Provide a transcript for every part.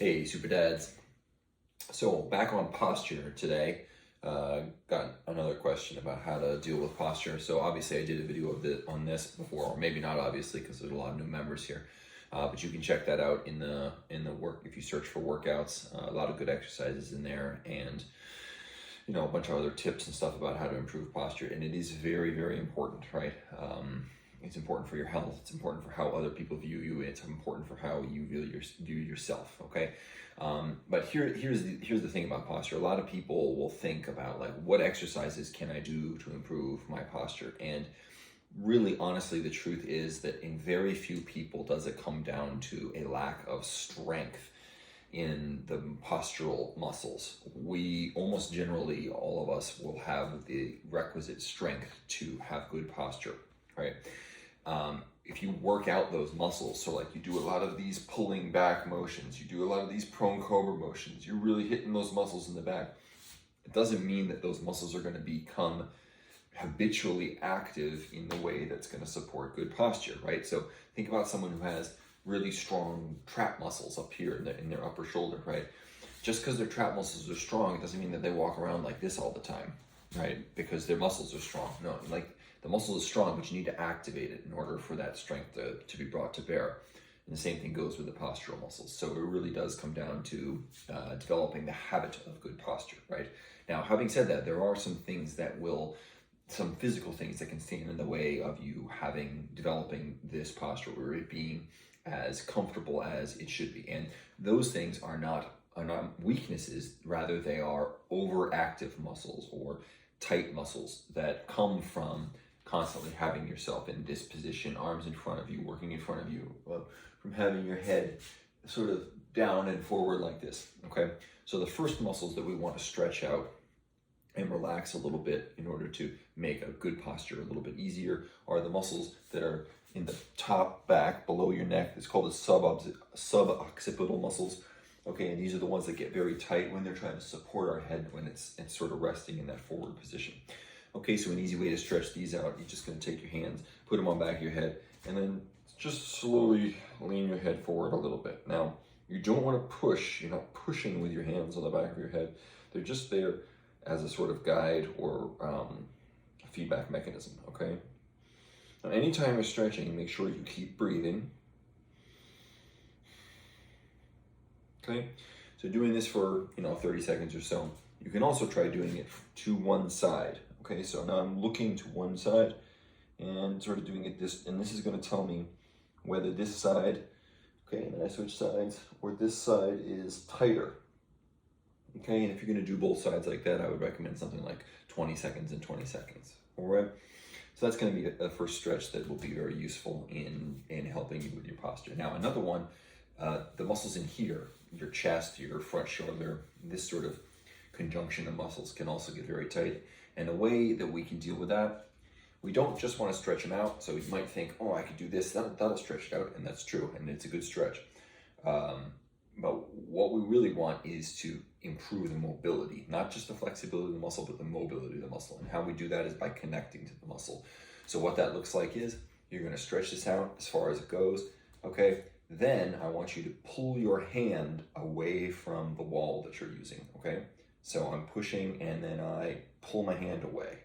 Hey, Super Dads. So back on posture today, got another question about how to deal with posture. So obviously I did a video on this before, or maybe not obviously because there's a lot of new members here. But you can check that out in the work if you search for workouts. A lot of good exercises in there, and a bunch of other tips and stuff about how to improve posture. And it is very, very important, right? It's important for your health. It's important for how other people view you. It's important for how you view yourself. Okay, but here's the thing about posture. A lot of people will think about, like, what exercises can I do to improve my posture? And really, honestly, the truth is that in very few people does it come down to a lack of strength in the postural muscles. We almost generally, all of us, will have the requisite strength to have good posture, right? If you work out those muscles, so like you do a lot of these pulling back motions, you do a lot of these prone cobra motions, you're really hitting those muscles in the back. It doesn't mean that those muscles are going to become habitually active in the way that's going to support good posture, right? So think about someone who has really strong trap muscles up here in their upper shoulder, right? Just because their trap muscles are strong, it doesn't mean that they walk around like this all the time, right? Because their muscles are strong. No, like, the muscle is strong, but you need to activate it in order for that strength to be brought to bear. And the same thing goes with the postural muscles. So it really does come down to developing the habit of good posture, right? Now, having said that, there are some physical things that can stand in the way of you developing this posture, or it being as comfortable as it should be. And those things are not weaknesses, rather they are overactive muscles or tight muscles that come from constantly having yourself in this position, arms in front of you, working in front of you, from having your head sort of down and forward like this, okay? So the first muscles that we want to stretch out and relax a little bit in order to make a good posture a little bit easier are the muscles that are in the top back below your neck. It's called the suboccipital muscles. Okay, and these are the ones that get very tight when they're trying to support our head when it's sort of resting in that forward position. Okay, so an easy way to stretch these out, you're just going to take your hands, put them on the back of your head, and then just slowly lean your head forward a little bit. Now, you don't want to push. You're not pushing with your hands on the back of your head. They're just there as a sort of guide or feedback mechanism, okay? Now, anytime you're stretching, make sure you keep breathing. Okay, so doing this for 30 seconds or so. You can also try doing it to one side. Okay, so now I'm looking to one side and sort of doing it and this is going to tell me whether this side, okay, and then I switch sides, or this side is tighter. Okay, and if you're going to do both sides like that, I would recommend something like 20 seconds and 20 seconds. All right, so that's going to be a first stretch that will be very useful in helping you with your posture. Now, another one, the muscles in here, your chest, your front shoulder, this sort of conjunction of muscles can also get very tight. And the way that we can deal with that, we don't just want to stretch them out. So you might think, oh, I could do this, that'll stretch it out, and that's true, and it's a good stretch. But what we really want is to improve the mobility, not just the flexibility of the muscle, but the mobility of the muscle. And how we do that is by connecting to the muscle. So what that looks like is you're going to stretch this out as far as it goes, okay? Then I want you to pull your hand away from the wall that you're using, okay? So I'm pushing and then I pull my hand away,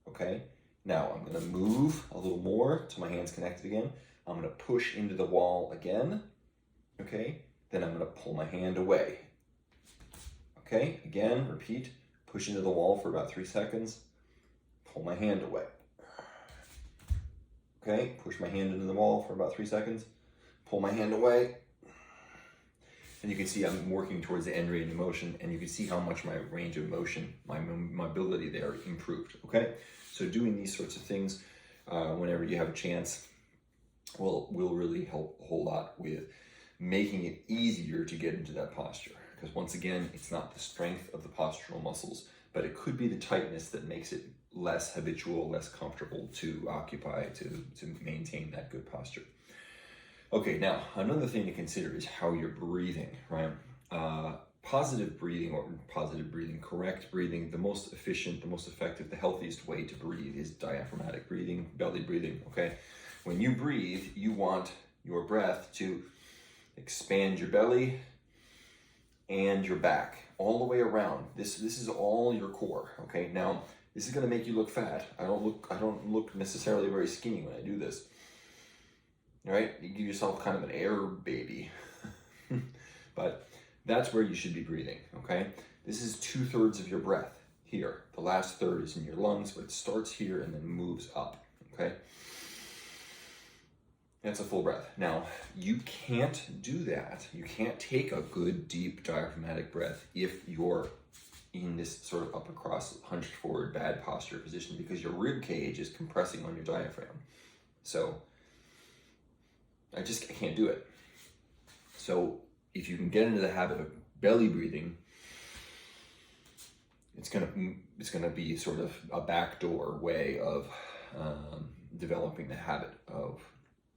okay? Now I'm gonna move a little more till my hand's connected again. I'm gonna push into the wall again, okay? Then I'm gonna pull my hand away. Okay, again, repeat, push into the wall for about 3 seconds, pull my hand away. Okay, push my hand into the wall for about 3 seconds, pull my hand away, and you can see I'm working towards the end range of motion, and you can see how much my range of motion, my mobility there improved, okay? So doing these sorts of things whenever you have a chance will really help a whole lot with making it easier to get into that posture. Because once again, it's not the strength of the postural muscles, but it could be the tightness that makes it less habitual, less comfortable to occupy, to maintain that good posture. Okay, now another thing to consider is how you're breathing, right? Positive breathing, correct breathing, the most efficient, the most effective, the healthiest way to breathe is diaphragmatic breathing, belly breathing, okay? When you breathe, you want your breath to expand your belly and your back, all the way around. This is all your core, okay? Now, this is gonna make you look fat. I don't look necessarily very skinny when I do this. All right, you give yourself kind of an air baby. But that's where you should be breathing, okay? This is 2/3 of your breath here. The last third is in your lungs, but it starts here and then moves up, okay? That's a full breath. Now, you can't do that. You can't take a good, deep, diaphragmatic breath if you're in this sort of up across, hunched forward, bad posture position, because your rib cage is compressing on your diaphragm. So I can't do it. So if you can get into the habit of belly breathing, it's gonna be sort of a backdoor way of developing the habit of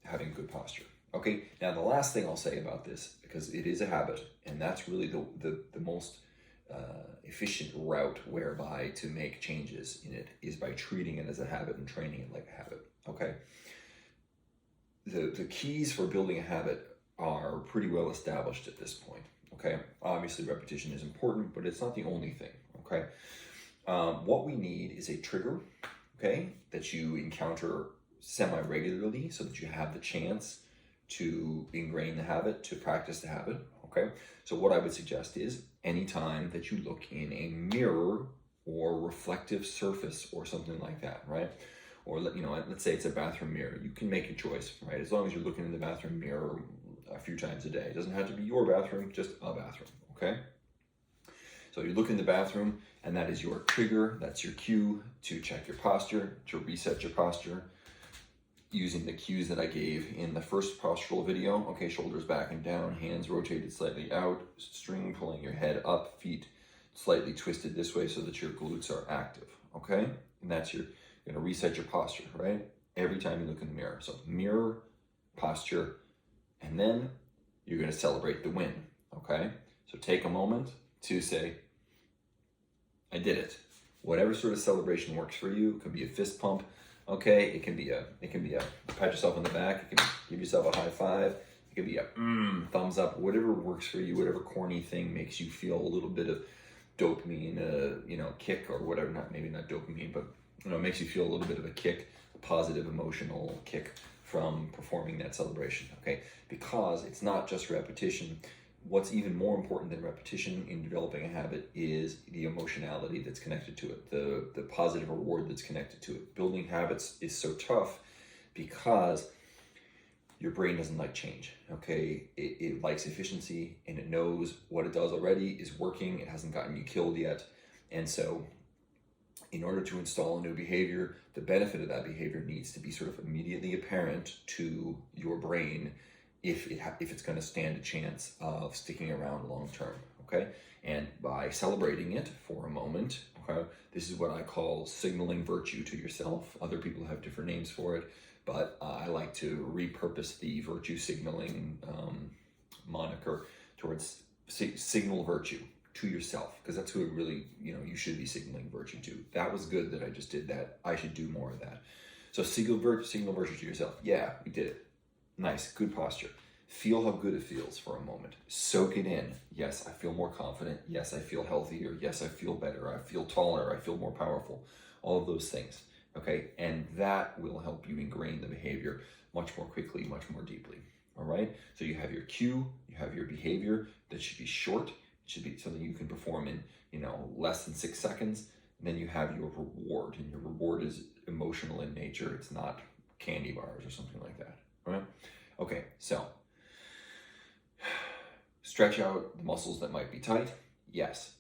having good posture. Okay, now the last thing I'll say about this, because it is a habit, and that's really the most efficient route whereby to make changes in it, is by treating it as a habit and training it like a habit. Okay, the keys for building a habit are pretty well established at this point. Okay, obviously repetition is important, but it's not the only thing. Okay, what we need is a trigger, okay, that you encounter semi-regularly so that you have the chance to ingrain the habit, to practice the habit. Okay, so what I would suggest is anytime that you look in a mirror or reflective surface or something like that, right? Or let's say it's a bathroom mirror. You can make a choice, right? As long as you're looking in the bathroom mirror a few times a day. It doesn't have to be your bathroom, just a bathroom, okay? So you look in the bathroom, and that is your trigger, that's your cue to check your posture, to reset your posture, using the cues that I gave in the first postural video. Okay, shoulders back and down, hands rotated slightly out, string pulling your head up, feet slightly twisted this way so that your glutes are active, okay? And that's you're gonna reset your posture, right? Every time you look in the mirror. So mirror, posture, and then you're gonna celebrate the win, okay? So take a moment to say, I did it. Whatever sort of celebration works for you. It could be a fist pump, okay? It can be a pat yourself on the back. It can give yourself a high five. It could be a thumbs up. Whatever works for you. Whatever corny thing makes you feel a little bit of dopamine, kick or whatever. Maybe not dopamine, but makes you feel a little bit of a kick, a positive emotional kick from performing that celebration, okay? Because it's not just repetition. What's even more important than repetition in developing a habit is the emotionality that's connected to it, the positive reward that's connected to it. Building habits is so tough because your brain doesn't like change, okay? It likes efficiency, and it knows what it does already is working. It hasn't gotten you killed yet. And so in order to install a new behavior, the benefit of that behavior needs to be sort of immediately apparent to your brain if it's going to stand a chance of sticking around long term, okay? And by celebrating it for a moment, okay, this is what I call signaling virtue to yourself. Other people have different names for it, but I like to repurpose the virtue signaling moniker towards signal virtue to yourself, because that's who it really, you should be signaling virtue to. That was good that I just did that. I should do more of that. So signal virtue to yourself. Yeah, we did it. Nice, good posture. Feel how good it feels for a moment. Soak it in. Yes, I feel more confident. Yes, I feel healthier. Yes, I feel better. I feel taller. I feel more powerful. All of those things, okay? And that will help you ingrain the behavior much more quickly, much more deeply, all right? So you have your cue, you have your behavior that should be short. It should be something you can perform in, less than 6 seconds. And then you have your reward, and your reward is emotional in nature. It's not candy bars or something like that. Right? Okay, so stretch out the muscles that might be tight. Yes.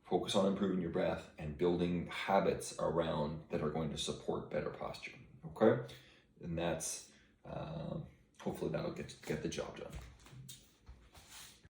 Focus on improving your breath and building habits around that are going to support better posture. Okay? And that's hopefully that'll get the job done.